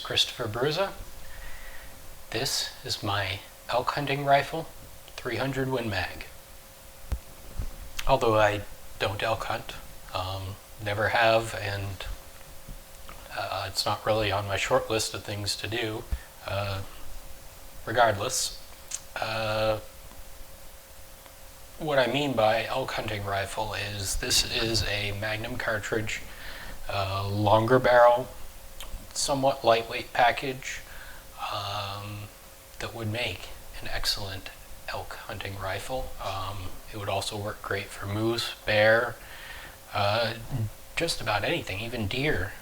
Christopher Bruza. This is my elk hunting rifle, 300 Win Mag. Although I don't elk hunt, never have, and it's not really on my short list of things to do. Regardless, what I mean by elk hunting rifle is this is a Magnum cartridge, longer barrel, somewhat lightweight package that would make an excellent elk hunting rifle. It would also work great for moose, bear, just about anything, even deer.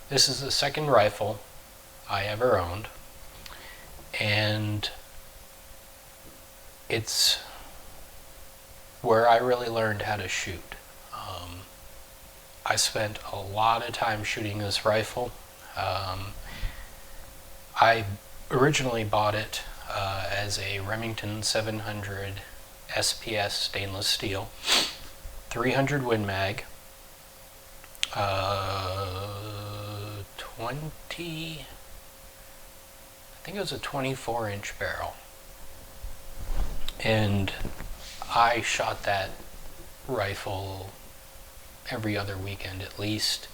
This is the second rifle I ever owned, and it's where I really learned how to shoot. I spent a lot of time shooting this rifle. I originally bought it as a Remington 700 SPS stainless steel, 300 Win Mag, 20, I think it was a 24-inch barrel, and I shot that rifle every other weekend at least.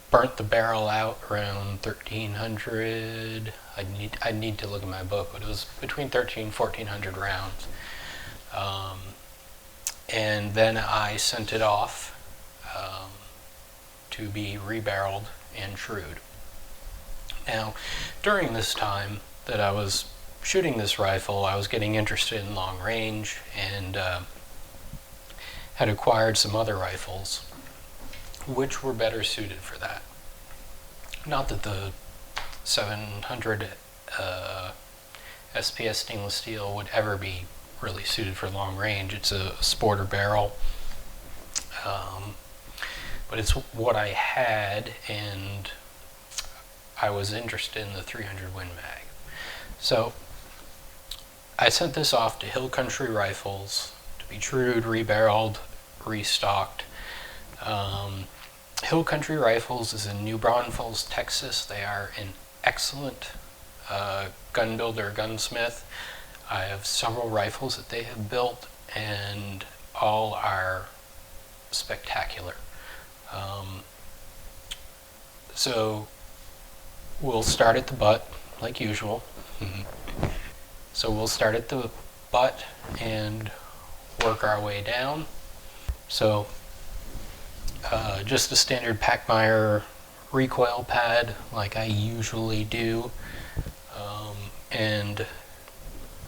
Burnt the barrel out around 1,300. I need to look at my book, but it was between 1,300 and 1,400 rounds. And then I sent it off to be rebarreled and trued. Now, during this time that I was shooting this rifle, I was getting interested in long range and had acquired some other rifles which were better suited for that. Not that the 700 SPS stainless steel would ever be really suited for long range. It's a sporter barrel, but it's what I had, and I was interested in the 300 Win Mag. So I sent this off to Hill Country Rifles to be trued, rebarreled, restocked. Hill Country Rifles is in New Braunfels, Texas. They are an excellent gun builder, gunsmith. I have several rifles that they have built, and all are spectacular. So we'll start at the butt, like usual. So we'll start at the butt and work our way down. So just a standard Pachmayr recoil pad like I usually do, and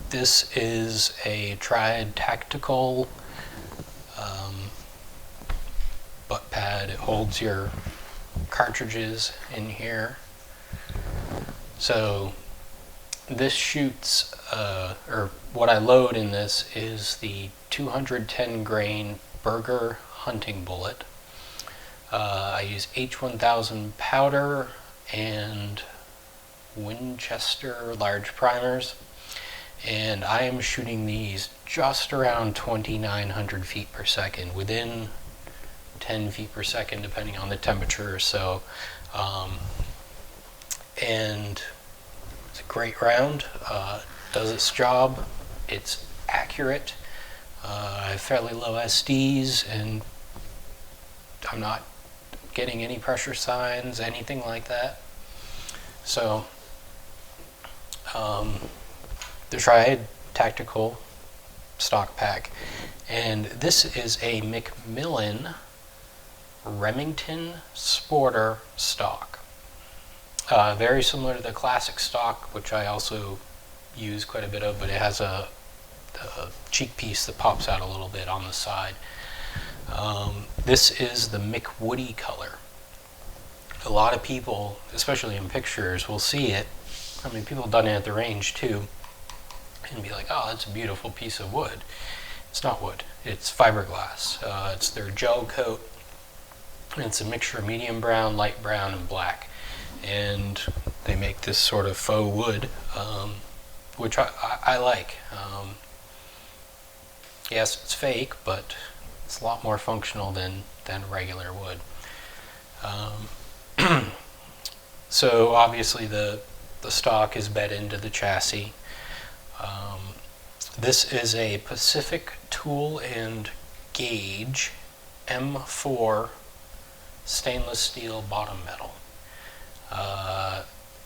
this is a tried tactical butt pad. It holds your cartridges in here. So this shoots, or what I load in this is the 210 grain Berger hunting bullet. I use H1000 powder and Winchester large primers, and I am shooting these just around 2,900 feet per second, within 10 feet per second depending on the temperature or so. And it's a great round, does its job, it's accurate. I have fairly low SDs, and I'm not getting any pressure signs, anything like that. So the tried tactical stock pack, and this is a McMillan Remington Sporter stock. Very similar to the classic stock, which I also use quite a bit of, but it has a cheek piece that pops out a little bit on the side. This is the McWoody color. A lot of people, especially in pictures, will see it. I mean, people have done it at the range too, and be like, oh, that's a beautiful piece of wood. It's not wood, it's fiberglass. It's their gel coat, and it's a mixture of medium brown, light brown, and black. And they make this sort of faux wood, which I like. Yes, it's fake, but it's a lot more functional than regular wood. So obviously the stock is bed into the chassis. This is a Pacific Tool and Gauge M4 stainless steel bottom metal.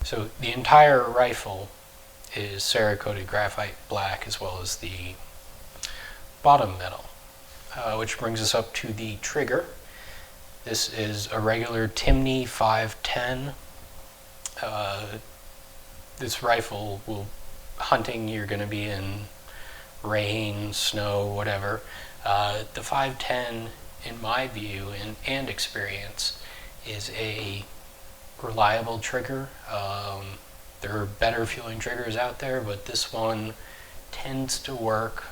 So the entire rifle is Cerakoted graphite black, as well as the bottom metal, which brings us up to the trigger. This is a regular Timney 510. This rifle will, hunting, you're going to be in rain, snow, whatever. The 510, in my view and experience, is a reliable trigger. There are better feeling triggers out there, but this one tends to work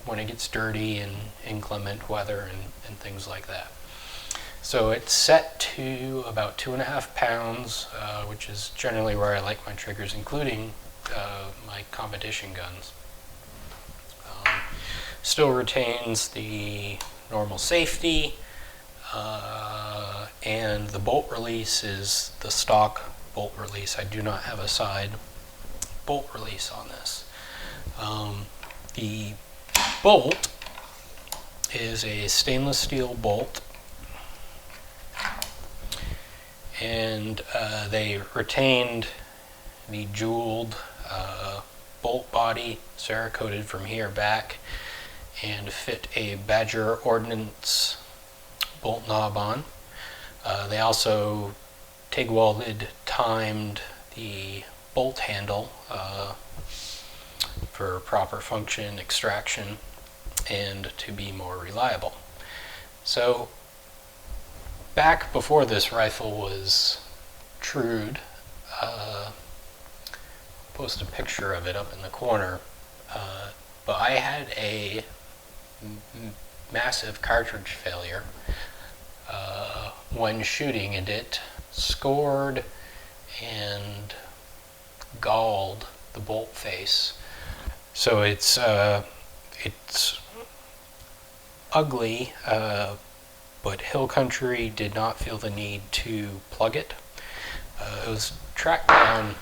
when it gets dirty and inclement weather and things like that. So it's set to about 2.5 pounds, which is generally where I like my triggers, including my competition guns. Still retains the normal safety, and the bolt release is the stock bolt release. I do not have a side bolt release on this. The bolt is a stainless steel bolt, and they retained the jeweled bolt body, Cerakoted from here back, and fit a Badger Ordnance bolt knob on. They also TIG welded, timed the bolt handle for proper function, extraction, and to be more reliable. So back before this rifle was trued, post a picture of it up in the corner, but I had a massive cartridge failure when shooting, and it scored and galled the bolt face. So it's ugly, but Hill Country did not feel the need to plug it. It was tracked down.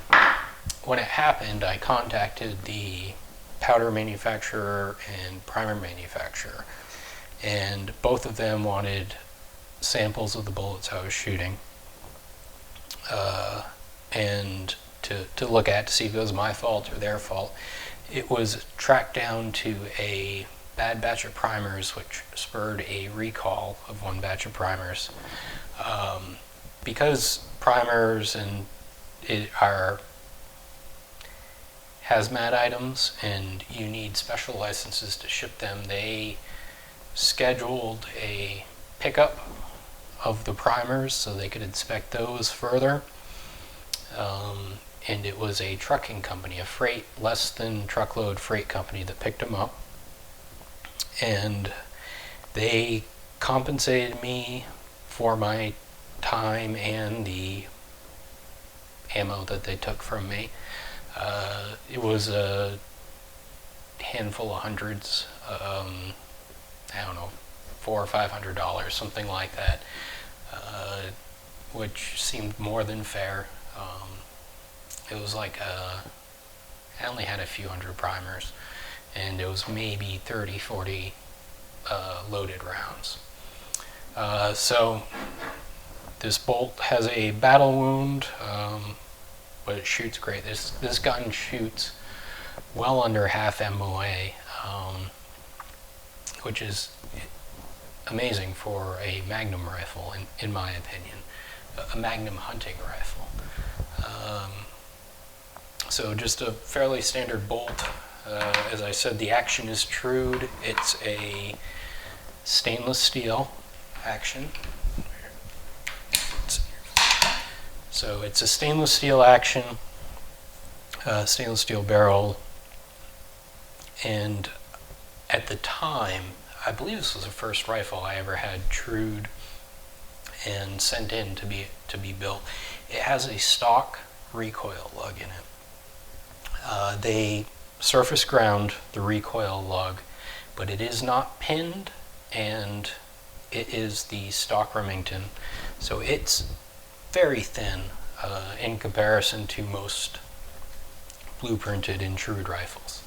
When it happened, I contacted the powder manufacturer and primer manufacturer, and both of them wanted samples of the bullets I was shooting, and to look at to see if it was my fault or their fault. It was tracked down to a bad batch of primers, which spurred a recall of one batch of primers. Because primers and it are hazmat items and you need special licenses to ship them, they scheduled a pickup of the primers so they could inspect those further. And it was a trucking company, a freight, less than truckload freight company that picked them up. And they compensated me for my time and the ammo that they took from me. It was a handful of hundreds, I don't know, $400 or $500, something like that, which seemed more than fair. It was like I only had a few hundred primers, and it was maybe 30, 40 loaded rounds. So this bolt has a battle wound, but it shoots great. This gun shoots well under half MOA, which is amazing for a Magnum rifle, in my opinion, a Magnum hunting rifle. So just a fairly standard bolt. As I said, the action is trued. It's a stainless steel action. So it's a stainless steel action, stainless steel barrel, and at the time, I believe this was the first rifle I ever had trued and sent in to be built. It has a stock recoil lug in it. They surface ground the recoil lug, but it is not pinned, and it is the stock Remington. So it's very thin in comparison to most blueprinted intrude rifles.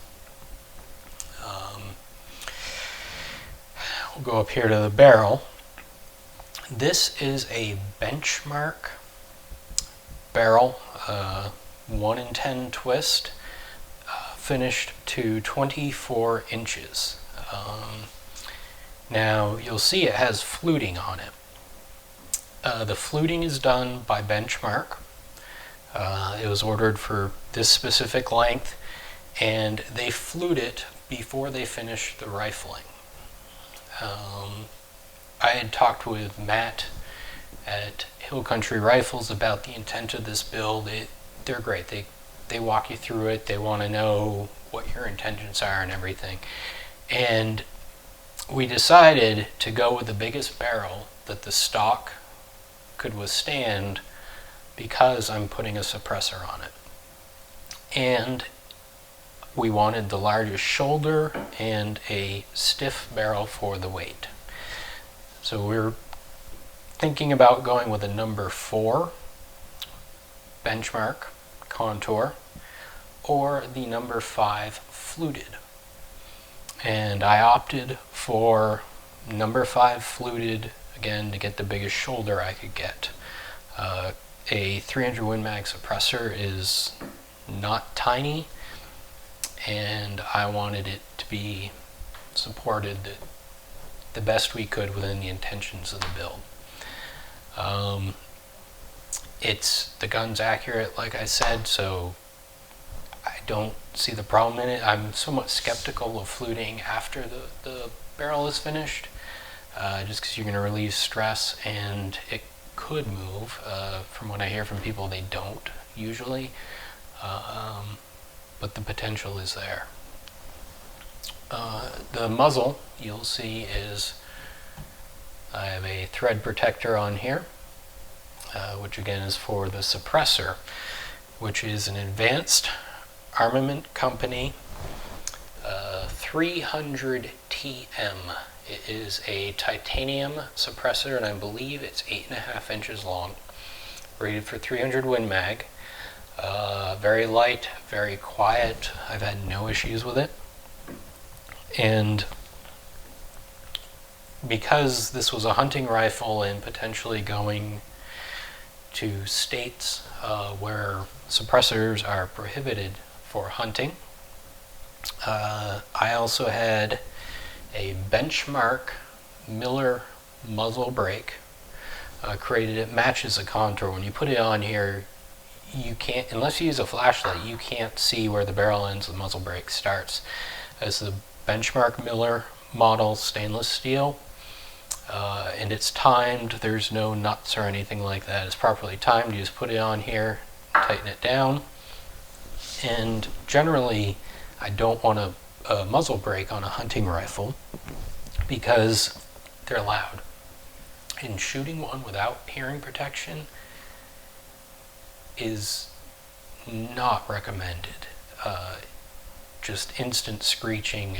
We'll go up here to the barrel. This is a benchmark barrel, 1 in 10 twist, finished to 24 inches. Now you'll see it has fluting on it. The fluting is done by Benchmark. It was ordered for this specific length, and they flute it before they finish the rifling. I had talked with Matt at Hill Country Rifles about the intent of this build. They're great. They walk you through it. They want to know what your intentions are and everything. And we decided to go with the biggest barrel that the stock could withstand because I'm putting a suppressor on it. And we wanted the largest shoulder and a stiff barrel for the weight. So we're thinking about going with a number 4 Benchmark contour or the number 5 fluted. And I opted for number 5 fluted, again, to get the biggest shoulder I could get. A 300 Win Mag suppressor is not tiny, and I wanted it to be supported the best we could within the intentions of the build. The gun's accurate, like I said, so I don't see the problem in it. I'm somewhat skeptical of fluting after the barrel is finished, just because you're going to relieve stress, and it could move. From what I hear from people, they don't usually, but the potential is there. The muzzle, you'll see, is I have a thread protector on here, which again is for the suppressor, which is an Advanced Armament Company 300 TM. It is a titanium suppressor, and I believe it's 8.5 inches long, rated for 300 Win Mag. Very light, very quiet. I've had no issues with it. And because this was a hunting rifle and potentially going to states where suppressors are prohibited for hunting, I also had a Benchmark Miller muzzle brake created. It matches a contour. When you put it on here, you can't, unless you use a flashlight, you can't see where the barrel ends and the muzzle brake starts. As the Benchmark Miller model stainless steel, and it's timed. There's no nuts or anything like that. It's properly timed. You just put it on here, tighten it down, and generally I don't want a muzzle brake on a hunting rifle because they're loud. And shooting one without hearing protection is not recommended. Just instant screeching,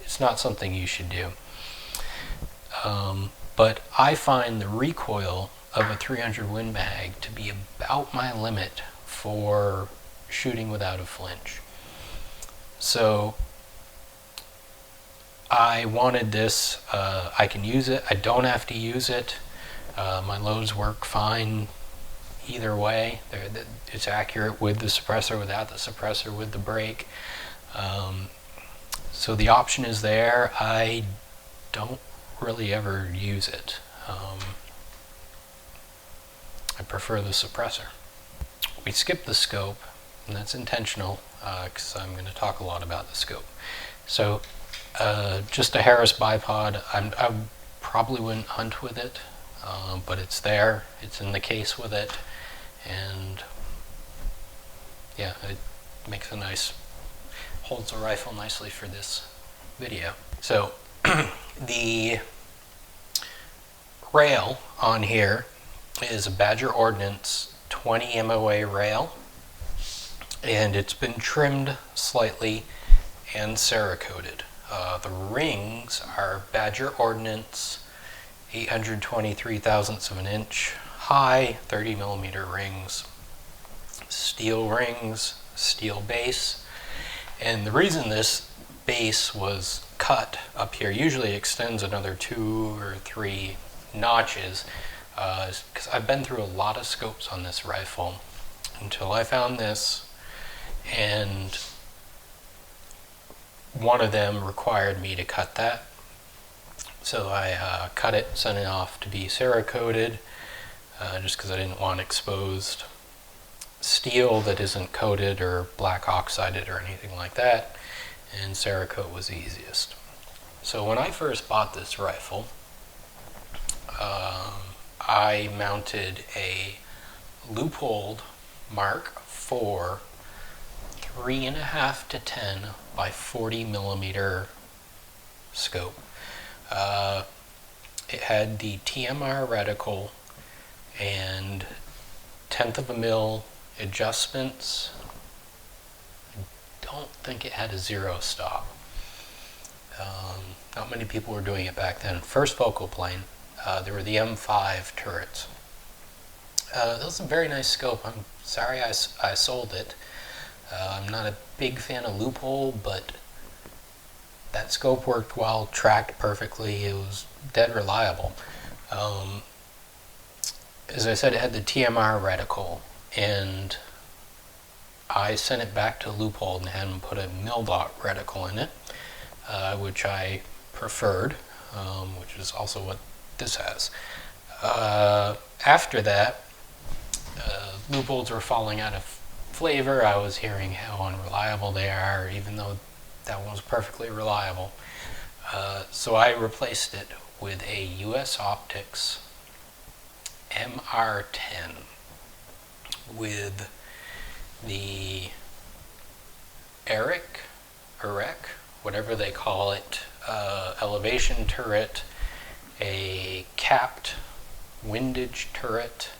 it's not something you should do. But I find the recoil of a 300 Win Mag to be about my limit for shooting without a flinch. So I wanted this. I can use it. I don't have to use it. My loads work fine either way. It's accurate with the suppressor, without the suppressor, with the brake. So the option is there. I don't really ever use it. I prefer the suppressor. We skipped the scope, and that's intentional because I'm going to talk a lot about the scope. So just a Harris bipod. I probably wouldn't hunt with it, but it's there. It's in the case with it, and yeah, it makes a nice, holds the rifle nicely for this video. So the rail on here is a Badger Ordnance 20 MOA rail, and it's been trimmed slightly and Cerakoted. The rings are Badger Ordnance 823 thousandths of an inch high, 30mm rings, steel rings, steel base. And the reason this base was cut up here, usually extends another 2 or 3 notches, is because I've been through a lot of scopes on this rifle until I found this, and one of them required me to cut that. So I cut it, sent it off to be Cerakoted, just because I didn't want exposed steel that isn't coated or black oxided or anything like that, and Cerakote was the easiest. So when I first bought this rifle, I mounted a Leupold Mark IV 3.5 to 10 by 40mm scope. It had the TMR reticle and 1/10 of a mil adjustments. I don't think it had a 0 stop. Not many people were doing it back then. First focal plane, there were the M5 turrets. That was a very nice scope. I'm sorry I sold it. I'm not a big fan of Leupold, but that scope worked well, tracked perfectly. It was dead reliable. As I said, it had the TMR reticle, and I sent it back to Leupold and had them put a mil-dot reticle in it, which I preferred, which is also what this has. After that, Leupolds were falling out of flavor. I was hearing how unreliable they are, even though that one was perfectly reliable. So I replaced it with a US Optics MR10 with the ERIC, whatever they call it, elevation turret, a capped windage turret,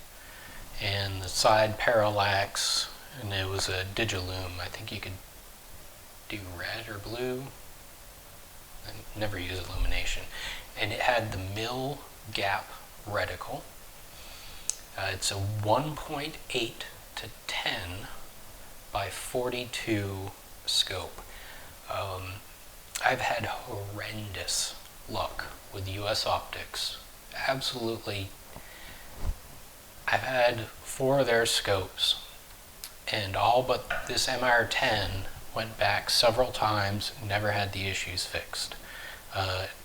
and the side parallax, and it was a Digilume. I think you could do red or blue. I never use illumination. And it had the mil gap reticle. It's a 1.8 to 10 by 42 scope. I've had horrendous luck with US Optics. Absolutely. I've had 4 of their scopes, and all but this MR10 went back several times, never had the issues fixed.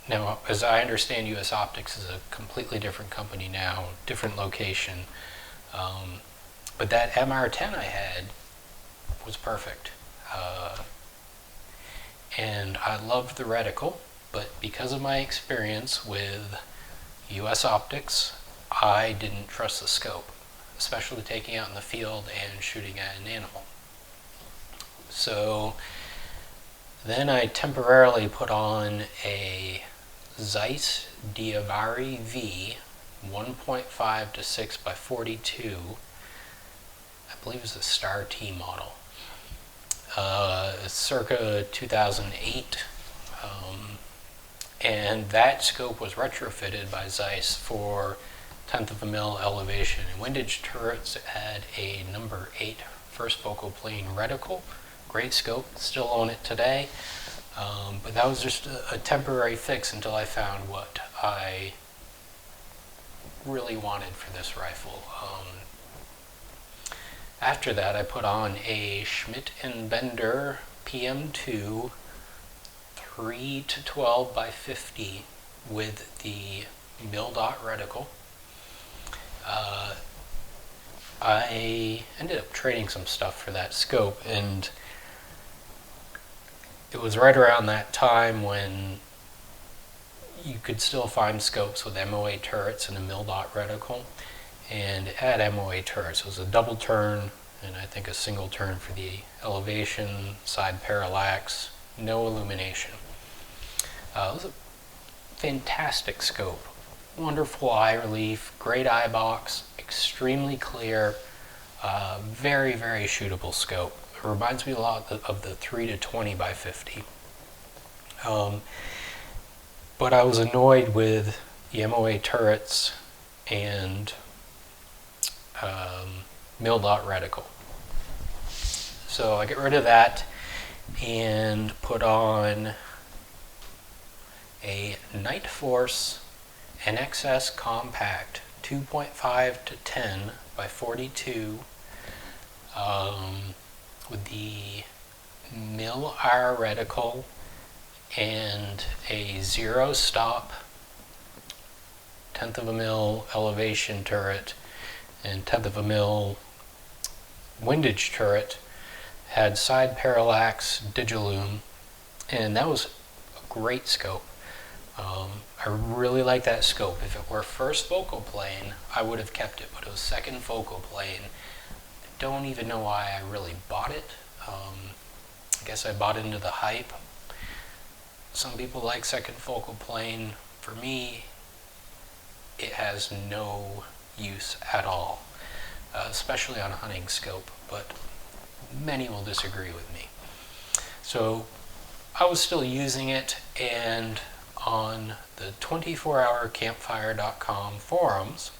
Now, as I understand, US Optics is a completely different company now, different location. But that MR10 I had was perfect. And I loved the reticle, but because of my experience with US Optics, I didn't trust the scope, especially taking out in the field and shooting at an animal. So then I temporarily put on a Zeiss Diavari V 1.5 to 6 by 42. I believe it's a Star T model. Circa 2008. And that scope was retrofitted by Zeiss for 1/10 of a mil elevation and windage turrets. It had a number 8 first focal plane reticle. Great scope, still own it today. But that was just a temporary fix until I found what I really wanted for this rifle. After that, I put on a Schmidt Bender PMii 3 to 12 by 50 with the mil-dot reticle. I ended up trading some stuff for that scope, and it was right around that time when you could still find scopes with MOA turrets and a mil-dot reticle, and it had MOA turrets. It was a double turn and I think a single turn for the elevation, side parallax, no illumination. It was a fantastic scope. Wonderful eye relief, great eye box, extremely clear, very, very shootable scope. It reminds me a lot of the 3 to 20 by 50. But I was annoyed with the MOA turrets and mil-dot reticle. So I get rid of that and put on a Night Force NXS Compact 2.5 to 10 by 42 with the mil-R reticle and a zero stop 1/10 of a mil elevation turret and 1/10 of a mil windage turret. Had side parallax Digiloom, and that was a great scope. I really like that scope. If it were first focal plane, I would have kept it, but it was second focal plane. I don't even know why I really bought it. I guess I bought into the hype. Some people like second focal plane. For me, it has no use at all, especially on a hunting scope, but many will disagree with me. So I was still using it, and on the 24hourcampfire.com forums,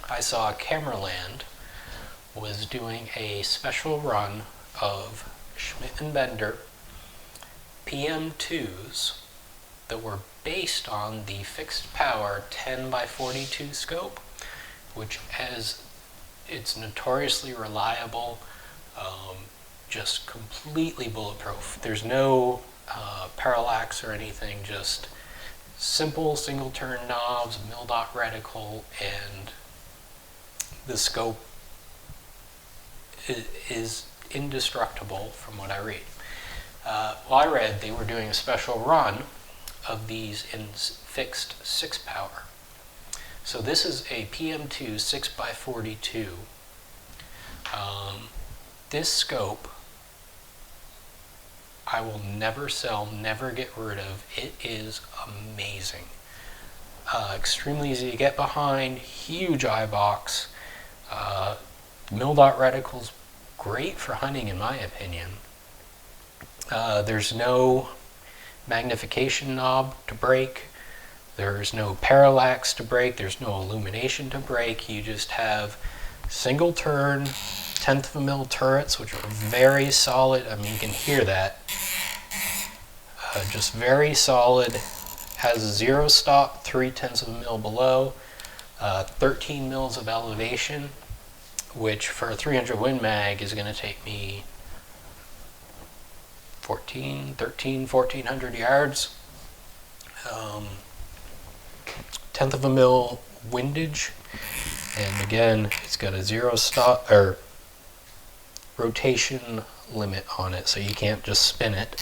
I saw Cameraland was doing a special run of Schmidt Bender PM2s that were based on the fixed power 10 by 42 scope, which it's notoriously reliable, just completely bulletproof. There's no parallax or anything, just simple single turn knobs, mil-dot reticle, and the scope is indestructible from what I read. Well, I read they were doing a special run of these in fixed 6 power. So this is a PM2 6x42. This scope I will never sell, never get rid of. It is amazing. Extremely easy to get behind, huge eye box. Mil-dot reticle's great for hunting in my opinion. There's no magnification knob to break. There's no parallax to break. There's no illumination to break. You just have single turn 1/10 of a mil turrets, which are very solid. I mean, you can hear that. Just very solid. Has zero stop, 3/10 of a mil below, 13 mils of elevation, which for a 300 Win Mag is going to take me 1400 yards. 1/10 of a mil windage, and again, it's got a zero stop or rotation limit on it, so you can't just spin it,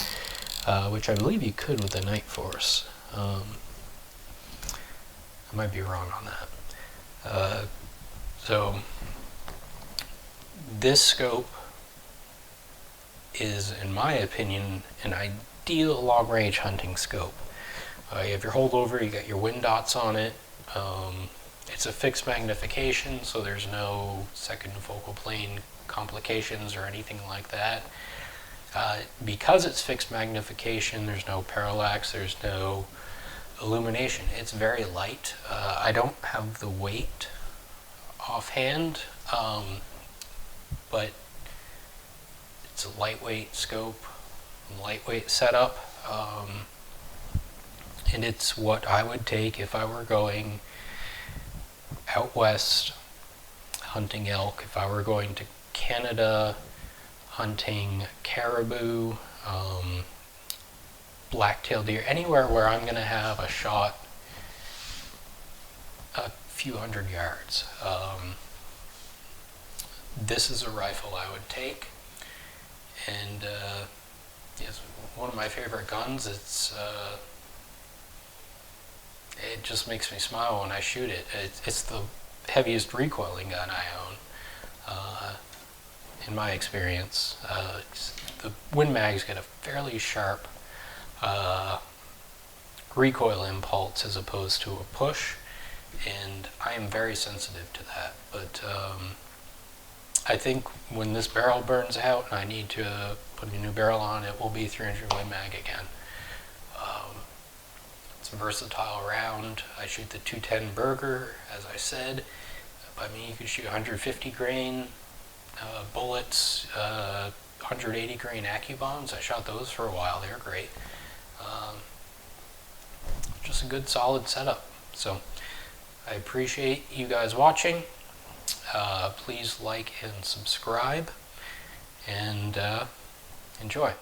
which I believe you could with the Night Force. I might be wrong on that. So this scope is, in my opinion, an ideal long-range hunting scope. You have your holdover, you got your wind dots on it. It's a fixed magnification, so there's no second focal plane complications or anything like that. Because it's fixed magnification, there's no parallax, there's no illumination. It's very light. I don't have the weight offhand, but it's a lightweight scope, lightweight setup, and it's what I would take if I were going out west hunting elk, if I were going to Canada hunting caribou, black-tailed deer, anywhere where I'm going to have a shot a few hundred yards. This is a rifle I would take, and it's one of my favorite guns. It just makes me smile when I shoot it. It's the heaviest recoiling gun I own, in my experience. The Win Mag's got a fairly sharp recoil impulse as opposed to a push, and I am very sensitive to that. But I think when this barrel burns out and I need to put a new barrel on, it will be 300 Win Mag again. It's a versatile round. I shoot the 210 Burger, as I said, I mean, you could shoot 150 grain bullets, 180 grain AccuBonds. I shot those for a while. They're great. Just a good solid setup. So I appreciate you guys watching. Please like and subscribe, and enjoy.